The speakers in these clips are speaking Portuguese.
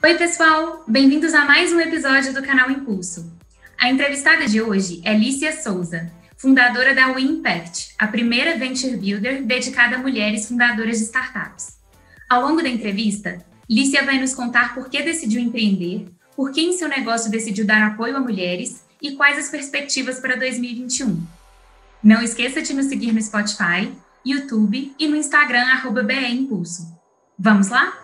Oi, pessoal! Bem-vindos a mais um episódio do canal Impulso. A entrevistada de hoje é Lícia Souza, fundadora da WeImpact, a primeira venture builder dedicada a mulheres fundadoras de startups. Ao longo da entrevista, Lícia vai nos contar por que decidiu empreender, por que em seu negócio decidiu dar apoio a mulheres e quais as perspectivas para 2021. Não esqueça de nos seguir no Spotify, YouTube e no Instagram @BEImpulso. Vamos lá?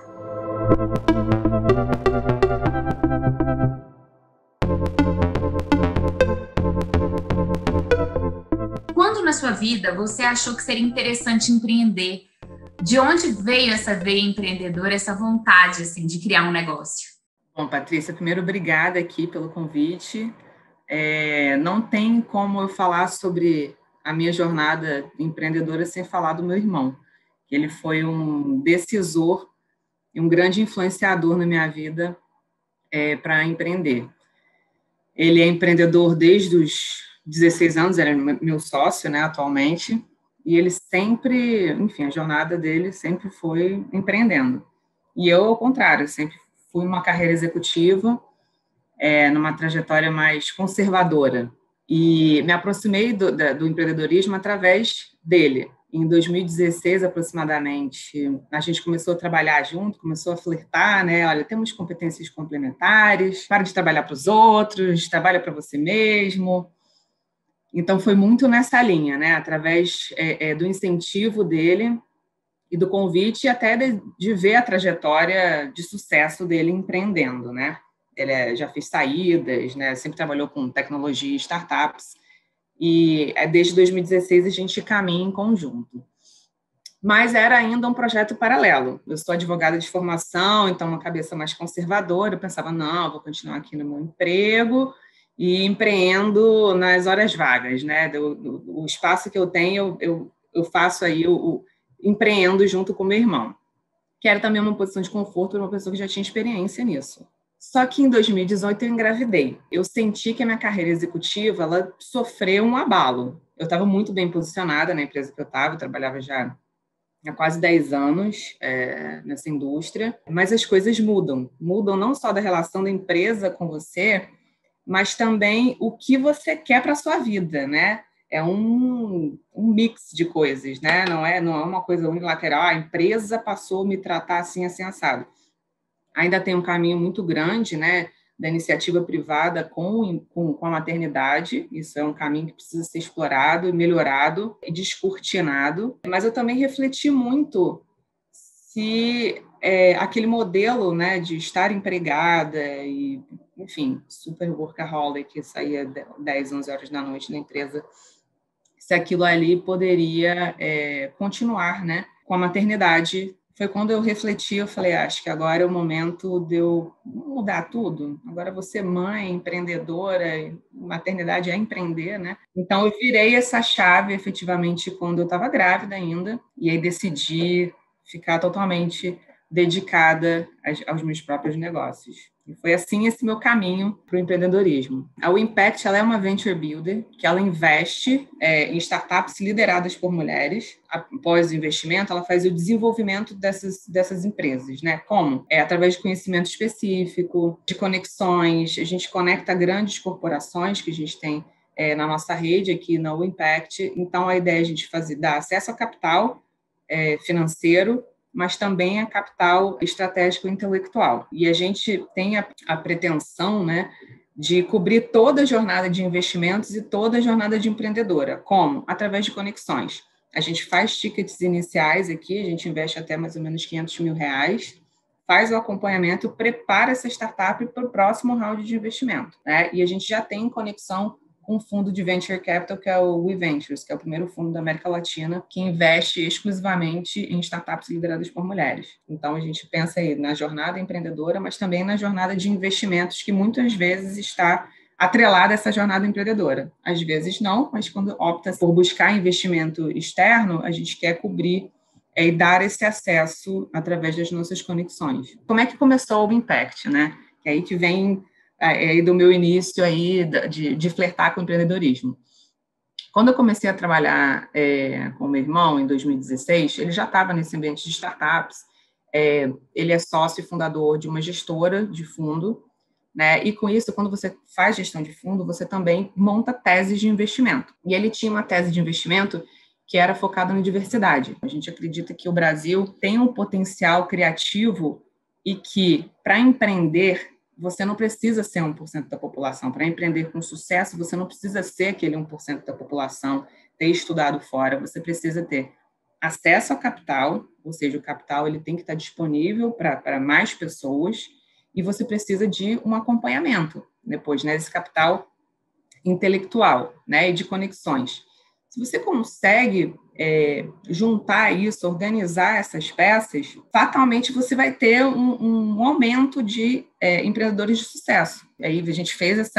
Quando na sua vida você achou que seria interessante empreender? De onde veio essa veia empreendedora, essa vontade assim, de criar um negócio? Bom, Patrícia, primeiro, obrigada aqui pelo convite. Não tem como eu falar sobre a minha jornada empreendedora sem falar do meu irmão, que ele foi um decisor e um grande influenciador na minha vida para empreender. Ele é empreendedor desde os 16 anos, ele é meu sócio, né, atualmente, e ele sempre, enfim, a jornada dele sempre foi empreendendo. E eu, ao contrário, sempre fui uma carreira executiva, numa trajetória mais conservadora. E me aproximei do empreendedorismo através dele. Em 2016, aproximadamente, a gente começou a trabalhar junto, começou a flertar, né? Olha, temos competências complementares, para de trabalhar para os outros, trabalha para você mesmo. Então, foi muito nessa linha, né? Através do incentivo dele e do convite, e até de ver a trajetória de sucesso dele empreendendo, né? Ele já fez saídas, né? Sempre trabalhou com tecnologia e startups, e desde 2016 a gente caminha em conjunto. Mas era ainda um projeto paralelo. Eu sou advogada de formação, então uma cabeça mais conservadora, eu pensava, não, vou continuar aqui no meu emprego e empreendo nas horas vagas, né? O espaço que eu tenho, eu faço aí, empreendo junto com meu irmão, que era também uma posição de conforto, uma pessoa que já tinha experiência nisso. Só que em 2018 eu engravidei. Eu senti que a minha carreira executiva ela sofreu um abalo. Eu estava muito bem posicionada na empresa que eu estava, eu trabalhava já há quase 10 anos nessa indústria, mas as coisas mudam. Mudam não só da relação da empresa com você, mas também o que você quer para a sua vida, né? É um mix de coisas, né? Não é uma coisa unilateral, a empresa passou a me tratar assim, assim, assado. Ainda tem um caminho muito grande, né, da iniciativa privada com a maternidade. Isso é um caminho que precisa ser explorado, melhorado e descortinado. Mas eu também refleti muito se aquele modelo, né, de estar empregada e, enfim, super workaholic, saía 10, 11 horas da noite na empresa, se aquilo ali poderia continuar, né, com a maternidade. Foi quando eu refleti, eu falei, acho que agora é o momento de eu mudar tudo. Agora vou ser mãe, empreendedora, maternidade é empreender, né? Então eu virei essa chave efetivamente quando eu estava grávida ainda, e aí decidi ficar totalmente dedicada aos meus próprios negócios. E foi assim esse meu caminho para o empreendedorismo. A WeImpact ela é uma venture builder que ela investe em startups lideradas por mulheres. Após o investimento, ela faz o desenvolvimento dessas empresas, né? Como? Através de conhecimento específico, de conexões. A gente conecta grandes corporações que a gente tem na nossa rede aqui na WeImpact. Então, a ideia é a gente dar acesso a capital financeiro, mas também a capital estratégico intelectual. E a gente tem a pretensão, né, de cobrir toda a jornada de investimentos e toda a jornada de empreendedora. Como? Através de conexões. A gente faz tickets iniciais aqui, a gente investe até mais ou menos R$500 mil, faz o acompanhamento, prepara essa startup para o próximo round de investimento, né? E a gente já tem conexão um fundo de venture capital, que é o WeVentures, que é o primeiro fundo da América Latina que investe exclusivamente em startups lideradas por mulheres. Então, a gente pensa aí na jornada empreendedora, mas também na jornada de investimentos, que muitas vezes está atrelada a essa jornada empreendedora. Às vezes não, mas quando opta por buscar investimento externo, a gente quer cobrir e dar esse acesso através das nossas conexões. Como é que começou o Impact, né? É aí que vem do meu início aí de flertar com o empreendedorismo. Quando eu comecei a trabalhar com o meu irmão, em 2016, ele já estava nesse ambiente de startups, Ele é sócio e fundador de uma gestora de fundo, né? E com isso, quando você faz gestão de fundo, você também monta teses de investimento. E ele tinha uma tese de investimento que era focada na diversidade. A gente acredita que o Brasil tem um potencial criativo e que, para empreender, você não precisa ser 1% da população. Para empreender com sucesso, você não precisa ser aquele 1% da população, ter estudado fora. Você precisa ter acesso ao capital, ou seja, o capital ele tem que estar disponível para mais pessoas, e você precisa de um acompanhamento depois, né, desse capital intelectual, né, e de conexões. Se você consegue juntar isso, organizar essas peças, fatalmente você vai ter um aumento de empreendedores de sucesso. E aí a gente fez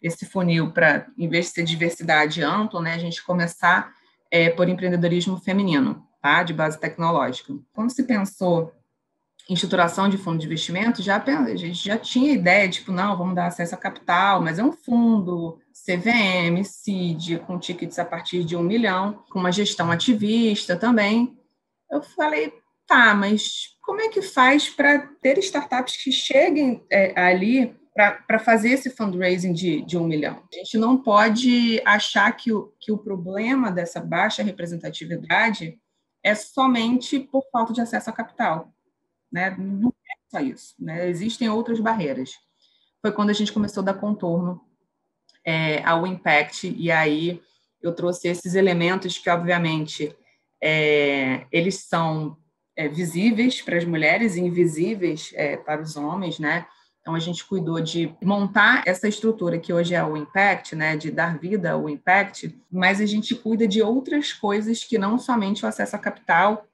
esse funil para, em vez de ser diversidade ampla, né, a gente começar por empreendedorismo feminino, tá, de base tecnológica. Quando se pensou em estruturação de fundo de investimento, a gente já tinha ideia, tipo, não, vamos dar acesso a capital, mas é um fundo CVM, CID, com tickets a partir de 1 milhão, com uma gestão ativista também. Eu falei, tá, mas como é que faz para ter startups que cheguem ali para fazer esse fundraising de 1 milhão? A gente não pode achar que o problema dessa baixa representatividade é somente por falta de acesso a capital, né? Não é só isso, né? Existem outras barreiras. Foi quando a gente começou a dar contorno ao Impact, e aí eu trouxe esses elementos que, obviamente, eles são visíveis para as mulheres e invisíveis para os homens, né? Então, a gente cuidou de montar essa estrutura que hoje é o Impact, né? De dar vida ao Impact, mas a gente cuida de outras coisas que não somente o acesso a capital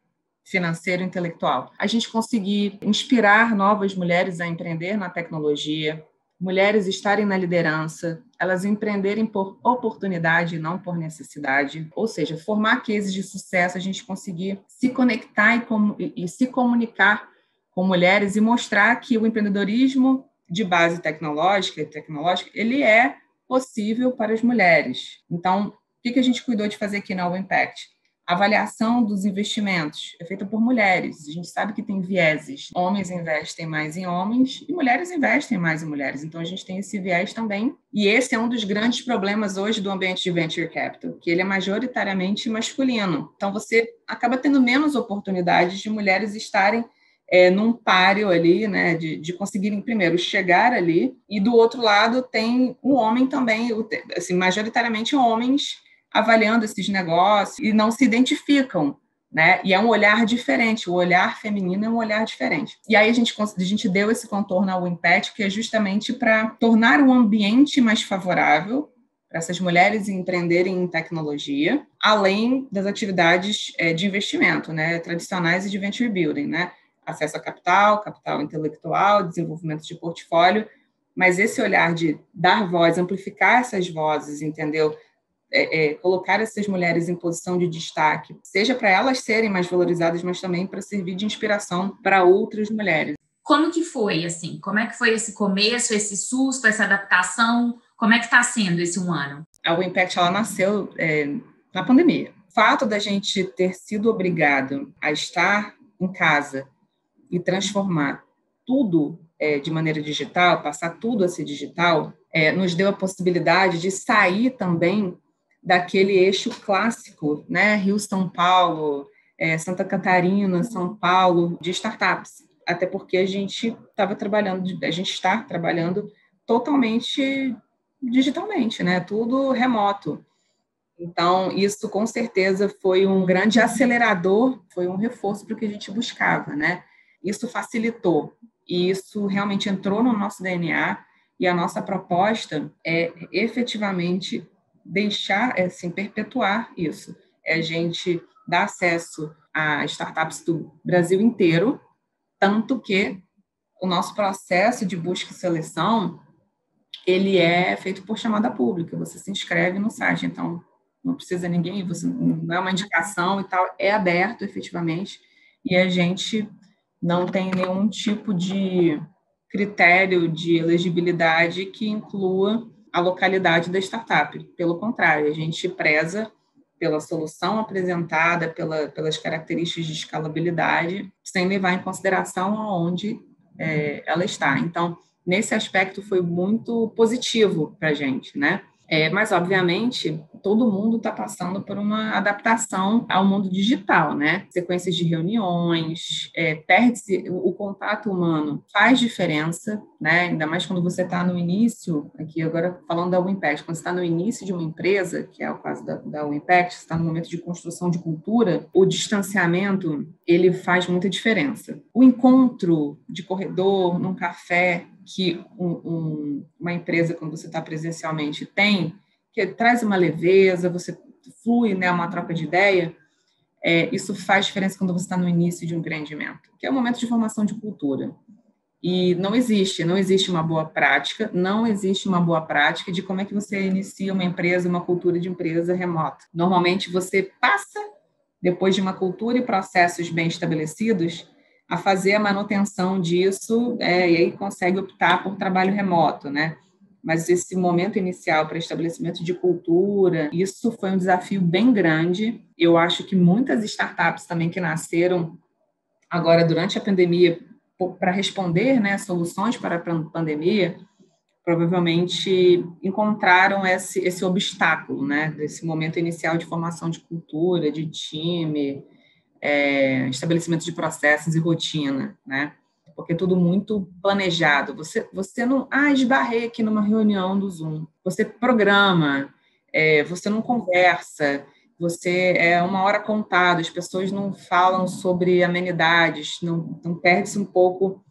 financeiro e intelectual. A gente conseguir inspirar novas mulheres a empreender na tecnologia, mulheres estarem na liderança, elas empreenderem por oportunidade e não por necessidade, ou seja, formar cases de sucesso, a gente conseguir se conectar e se comunicar com mulheres e mostrar que o empreendedorismo de base tecnológica, ele é possível para as mulheres. Então, o que a gente cuidou de fazer aqui na O Impact? A avaliação dos investimentos é feita por mulheres. A gente sabe que tem vieses. Homens investem mais em homens e mulheres investem mais em mulheres. Então, a gente tem esse viés também. E esse é um dos grandes problemas hoje do ambiente de venture capital, que ele é majoritariamente masculino. Então, você acaba tendo menos oportunidades de mulheres estarem num páreo ali, né, de conseguirem, primeiro, chegar ali. E, do outro lado, tem um homem também, assim, majoritariamente homens, avaliando esses negócios e não se identificam, né? E é um olhar diferente, o olhar feminino é um olhar diferente. E aí a gente deu esse contorno ao Impact, que é justamente para tornar o ambiente mais favorável para essas mulheres empreenderem em tecnologia, além das atividades de investimento, né? Tradicionais e de venture building, né? Acesso a capital intelectual, desenvolvimento de portfólio, mas esse olhar de dar voz, amplificar essas vozes, entendeu? Colocar essas mulheres em posição de destaque, seja para elas serem mais valorizadas, mas também para servir de inspiração para outras mulheres. Como que foi, assim? Como é que foi esse começo, esse susto, essa adaptação? Como é que está sendo esse 1 ano? A Impact, ela nasceu na pandemia. O fato da gente ter sido obrigado a estar em casa e transformar tudo de maneira digital, passar tudo a ser digital, nos deu a possibilidade de sair também daquele eixo clássico, né? Rio-São Paulo, Santa Catarina, São Paulo, de startups. Até porque a gente está trabalhando totalmente digitalmente, né? Tudo remoto. Então, isso com certeza foi um grande acelerador, foi um reforço para o que a gente buscava, né? Isso facilitou, e isso realmente entrou no nosso DNA, e a nossa proposta é efetivamente deixar, assim, perpetuar isso. É a gente dar acesso a startups do Brasil inteiro, tanto que o nosso processo de busca e seleção, ele é feito por chamada pública, você se inscreve no site, então não precisa ninguém, você não é uma indicação e tal, é aberto efetivamente, e a gente não tem nenhum tipo de critério de elegibilidade que inclua a localidade da startup. Pelo contrário, a gente preza pela solução apresentada, pelas características de escalabilidade, sem levar em consideração aonde ela está. Então, nesse aspecto, foi muito positivo para a gente, né? Mas, obviamente, todo mundo está passando por uma adaptação ao mundo digital, né? Sequências de reuniões, perde-se o contato humano, faz diferença, né? Ainda mais quando você está no início, aqui agora falando da WinImpact, quando você está no início de uma empresa, que é o caso da WinImpact, você está no momento de construção de cultura, o distanciamento, ele faz muita diferença. O encontro de corredor, num café, que uma empresa, quando você está presencialmente, tem, que traz uma leveza, você flui, né, uma troca de ideia, isso faz diferença quando você está no início de um empreendimento, que é o momento de formação de cultura. E não existe uma boa prática, de como é que você inicia uma empresa, uma cultura de empresa remota. Normalmente você passa, depois de uma cultura e processos bem estabelecidos, a fazer a manutenção disso, e aí consegue optar por trabalho remoto, né? Mas esse momento inicial para estabelecimento de cultura, isso foi um desafio bem grande. Eu acho que muitas startups também que nasceram agora durante a pandemia, para responder, né, soluções para a pandemia, provavelmente encontraram esse obstáculo, né, desse momento inicial de formação de cultura, de time, estabelecimento de processos e rotina, né? Porque tudo muito planejado. Você não... esbarrei aqui numa reunião do Zoom. Você programa, você não conversa, você uma hora contada, as pessoas não falam sobre amenidades, não perde-se um pouco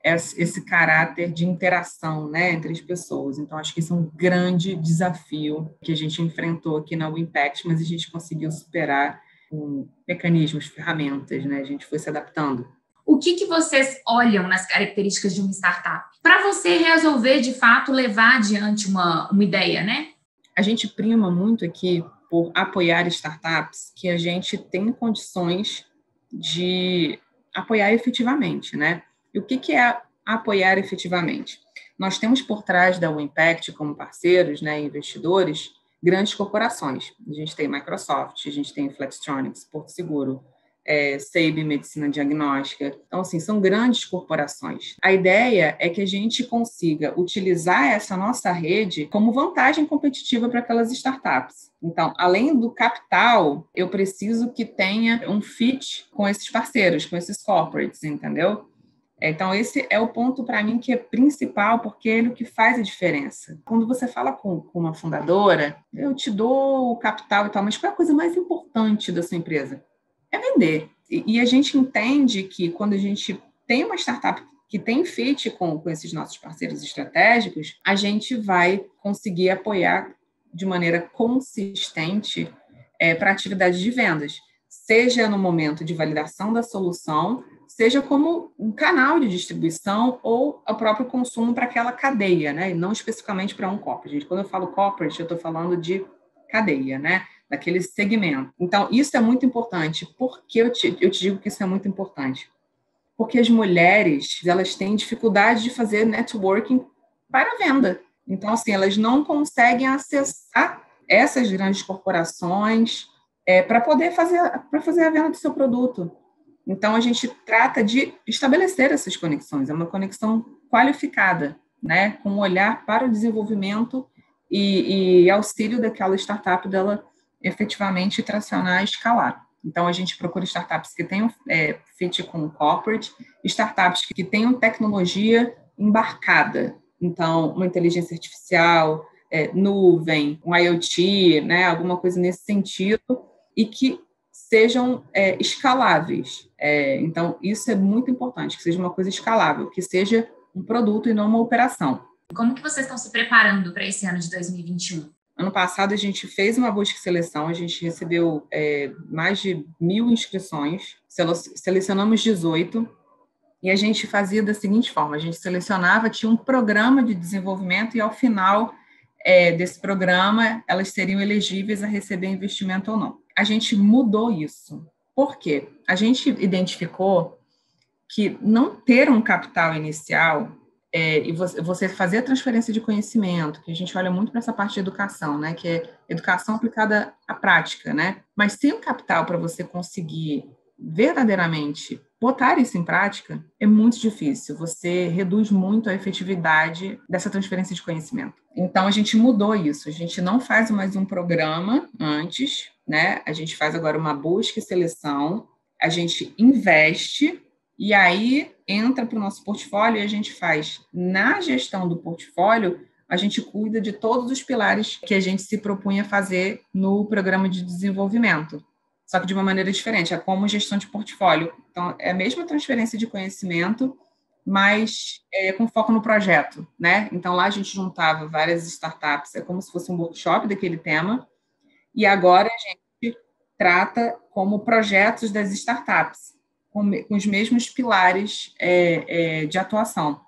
esse caráter de interação, né, entre as pessoas. Então, acho que isso é um grande desafio que a gente enfrentou aqui na WinImpact, mas a gente conseguiu superar com mecanismos, ferramentas, né? A gente foi se adaptando. O que vocês olham nas características de uma startup para você resolver, de fato, levar adiante uma ideia, né? A gente prima muito aqui por apoiar startups que a gente tem condições de apoiar efetivamente, né? E o que é apoiar efetivamente? Nós temos por trás da WinImpact como parceiros, né, investidores, grandes corporações. A gente tem Microsoft, a gente tem Flextronics, Porto Seguro, SEIB Medicina Diagnóstica. Então, assim, são grandes corporações. A ideia é que a gente consiga utilizar essa nossa rede como vantagem competitiva para aquelas startups. Então, além do capital, eu preciso que tenha um fit com esses parceiros, com esses corporates, entendeu? Então, esse é o ponto, para mim, que é principal, porque é ele que faz a diferença. Quando você fala com uma fundadora, eu te dou o capital e tal, mas qual é a coisa mais importante da sua empresa? É vender. E a gente entende que quando a gente tem uma startup que tem fit com esses nossos parceiros estratégicos, a gente vai conseguir apoiar de maneira consistente para a atividade de vendas, seja no momento de validação da solução, seja como um canal de distribuição ou o próprio consumo para aquela cadeia, né? E não especificamente para um corporate. Quando eu falo corporate, eu estou falando de cadeia, né? Daquele segmento. Então, isso é muito importante. Por que eu te digo que isso é muito importante? Porque as mulheres, elas têm dificuldade de fazer networking para venda. Então, assim, elas não conseguem acessar essas grandes corporações para poder fazer a venda do seu produto. Então, a gente trata de estabelecer essas conexões. É uma conexão qualificada, né? Com um olhar para o desenvolvimento e auxílio daquela startup dela efetivamente tracionar e escalar. Então, a gente procura startups que tenham fit com o corporate, startups que tenham tecnologia embarcada. Então, uma inteligência artificial, nuvem, um IoT, né, alguma coisa nesse sentido, e que sejam escaláveis. Então, isso é muito importante, que seja uma coisa escalável, que seja um produto e não uma operação. Como que vocês estão se preparando para esse ano de 2021? Ano passado, a gente fez uma busca e seleção, a gente recebeu mais de 1.000 inscrições, selecionamos 18, e a gente fazia da seguinte forma, a gente selecionava, tinha um programa de desenvolvimento, e ao final desse programa, elas seriam elegíveis a receber investimento ou não. A gente mudou isso. Por quê? A gente identificou que não ter um capital inicial e você fazer a transferência de conhecimento, que a gente olha muito para essa parte de educação, né, que é educação aplicada à prática, né, mas sem o capital para você conseguir verdadeiramente botar isso em prática, é muito difícil, você reduz muito a efetividade dessa transferência de conhecimento. Então, a gente mudou isso, a gente não faz mais um programa antes, né, a gente faz agora uma busca e seleção, a gente investe, e aí entra para o nosso portfólio e a gente faz, na gestão do portfólio, a gente cuida de todos os pilares que a gente se propunha fazer no programa de desenvolvimento, só que de uma maneira diferente, é como gestão de portfólio. Então, é a mesma transferência de conhecimento, mas com foco no projeto, né? Então, lá a gente juntava várias startups, é como se fosse um workshop daquele tema, e agora a gente trata como projetos das startups, com os mesmos pilares de atuação.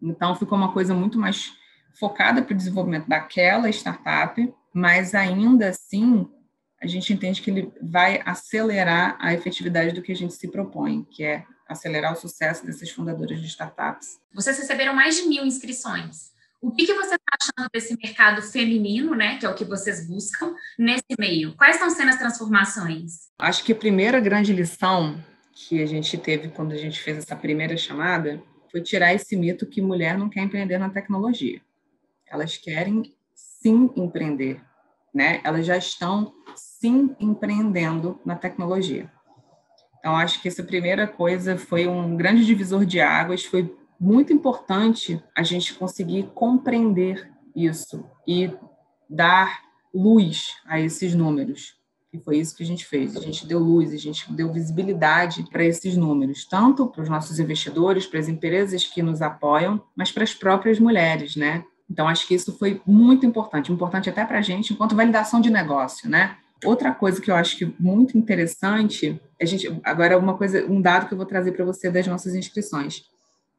Então, ficou uma coisa muito mais focada para o desenvolvimento daquela startup, mas ainda assim, a gente entende que ele vai acelerar a efetividade do que a gente se propõe, que é acelerar o sucesso dessas fundadoras de startups. Vocês receberam mais de 1.000 inscrições. O que você está achando desse mercado feminino, né, que é o que vocês buscam, nesse meio? Quais estão sendo as transformações? Acho que a primeira grande lição que a gente teve quando a gente fez essa primeira chamada foi tirar esse mito que mulher não quer empreender na tecnologia. Elas querem sim empreender, né? Elas já estão sim empreendendo na tecnologia. Então, acho que essa primeira coisa foi um grande divisor de águas, foi muito importante a gente conseguir compreender isso e dar luz a esses números. E foi isso que a gente fez. A gente deu luz, a gente deu visibilidade para esses números, tanto para os nossos investidores, para as empresas que nos apoiam, mas para as próprias mulheres, né? Então, acho que isso foi muito importante até para a gente, enquanto validação de negócio, né? Outra coisa que eu acho que muito interessante, agora um dado que eu vou trazer para você das nossas inscrições.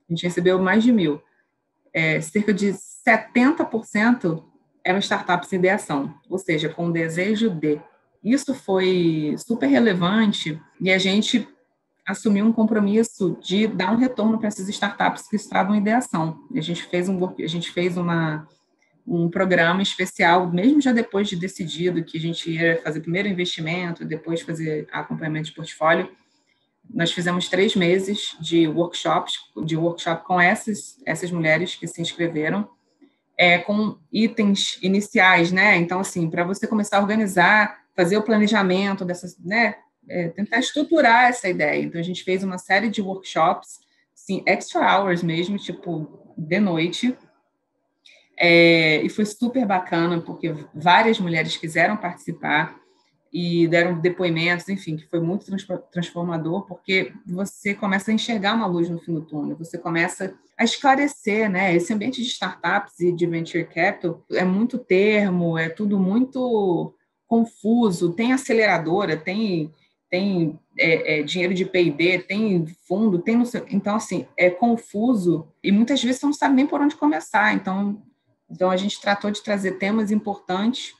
A gente recebeu mais de 1.000. Cerca de 70% eram startups em ideação, ou seja, com o desejo de. Isso foi super relevante e a gente assumiu um compromisso de dar um retorno para essas startups que estavam em ideação. A gente fez um programa especial, mesmo já depois de decidido que a gente ia fazer primeiro investimento, depois fazer acompanhamento de portfólio. Nós fizemos 3 meses de workshop com essas mulheres que se inscreveram, com itens iniciais, né? Então, assim, para você começar a organizar, fazer o planejamento dessas, né? Tentar estruturar essa ideia. Então, a gente fez uma série de workshops, assim, extra hours mesmo, tipo, de noite, e foi super bacana, porque várias mulheres quiseram participar e deram depoimentos, enfim, que foi muito transformador, porque você começa a enxergar uma luz no fim do túnel, você começa a esclarecer, né? Esse ambiente de startups e de venture capital é muito termo, é tudo muito confuso, tem aceleradora, tem dinheiro de P&D, tem fundo, tem no seu... Então, assim, é confuso e muitas vezes você não sabe nem por onde começar. Então a gente tratou de trazer temas importantes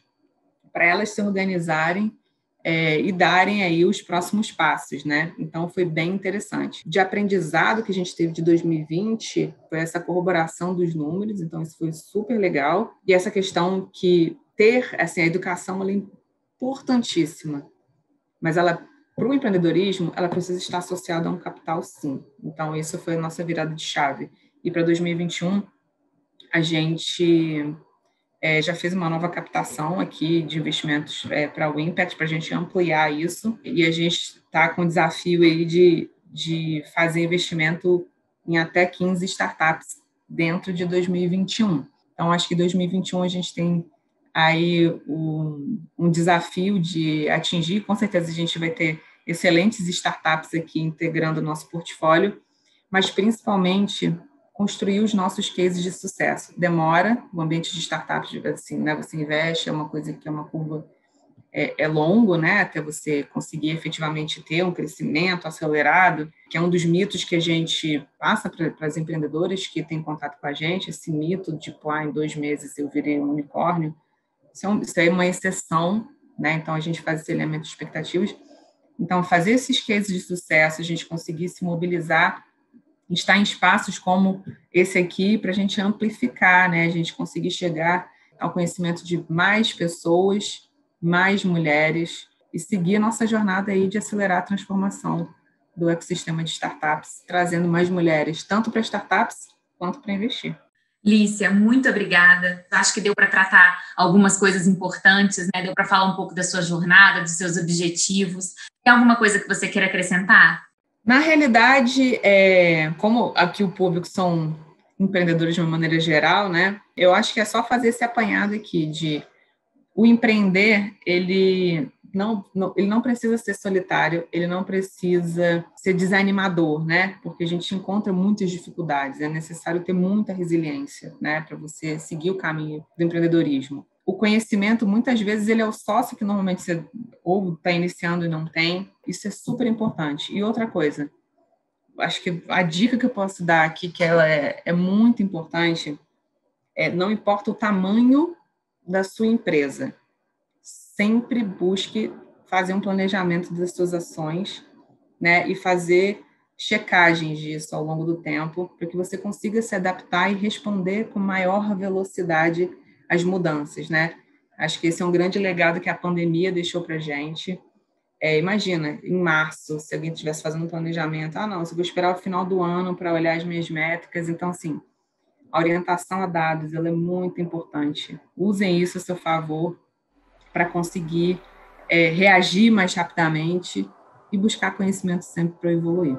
para elas se organizarem e darem aí os próximos passos, né? Então, foi bem interessante. De aprendizado que a gente teve de 2020 foi essa corroboração dos números, então isso foi super legal. E essa questão que a educação ela é importantíssima, mas para o empreendedorismo, ela precisa estar associada a um capital, sim. Então, isso foi a nossa virada de chave. E para 2021, a gente já fez uma nova captação aqui de investimentos para o Impact, para a gente ampliar isso, e a gente está com o desafio aí de fazer investimento em até 15 startups dentro de 2021. Então, acho que em 2021 a gente tem aí um desafio de atingir, com certeza a gente vai ter excelentes startups aqui integrando o nosso portfólio, mas principalmente construir os nossos cases de sucesso. Demora, o ambiente de startups, assim, né, você investe, é uma coisa que é uma curva, longo, né, até você conseguir efetivamente ter um crescimento acelerado, que é um dos mitos que a gente passa para as empreendedoras que têm contato com a gente, esse mito de, em 2 meses eu virei um unicórnio. Isso é uma exceção, né, então a gente faz esse elemento de expectativas. Então, fazer esses cases de sucesso, a gente conseguir se mobilizar estar em espaços como esse aqui para a gente amplificar, né? A gente conseguir chegar ao conhecimento de mais pessoas, mais mulheres e seguir a nossa jornada aí de acelerar a transformação do ecossistema de startups, trazendo mais mulheres, tanto para startups quanto para investir. Lícia, muito obrigada. Acho que deu para tratar algumas coisas importantes, né? Deu para falar um pouco da sua jornada, dos seus objetivos. Tem alguma coisa que você queira acrescentar? Na realidade, como aqui o público são empreendedores de uma maneira geral, né? Eu acho que é só fazer esse apanhado aqui de o empreender, ele não precisa ser solitário, ele não precisa ser desanimador, né? Porque a gente encontra muitas dificuldades, é necessário ter muita resiliência, né? Para você seguir o caminho do empreendedorismo. O conhecimento, muitas vezes, ele é o sócio que normalmente você ou está iniciando e não tem. Isso é super importante. E outra coisa, acho que a dica que eu posso dar aqui, que ela é muito importante, não importa o tamanho da sua empresa, sempre busque fazer um planejamento das suas ações, né, e fazer checagens disso ao longo do tempo, para que você consiga se adaptar e responder com maior velocidade às mudanças, né? Acho que esse é um grande legado que a pandemia deixou para a gente. Imagina, em março, se alguém estivesse fazendo um planejamento, não, eu vou esperar o final do ano para olhar as minhas métricas. Então, assim, a orientação a dados, ela é muito importante. Usem isso a seu favor para conseguir reagir mais rapidamente e buscar conhecimento sempre para evoluir.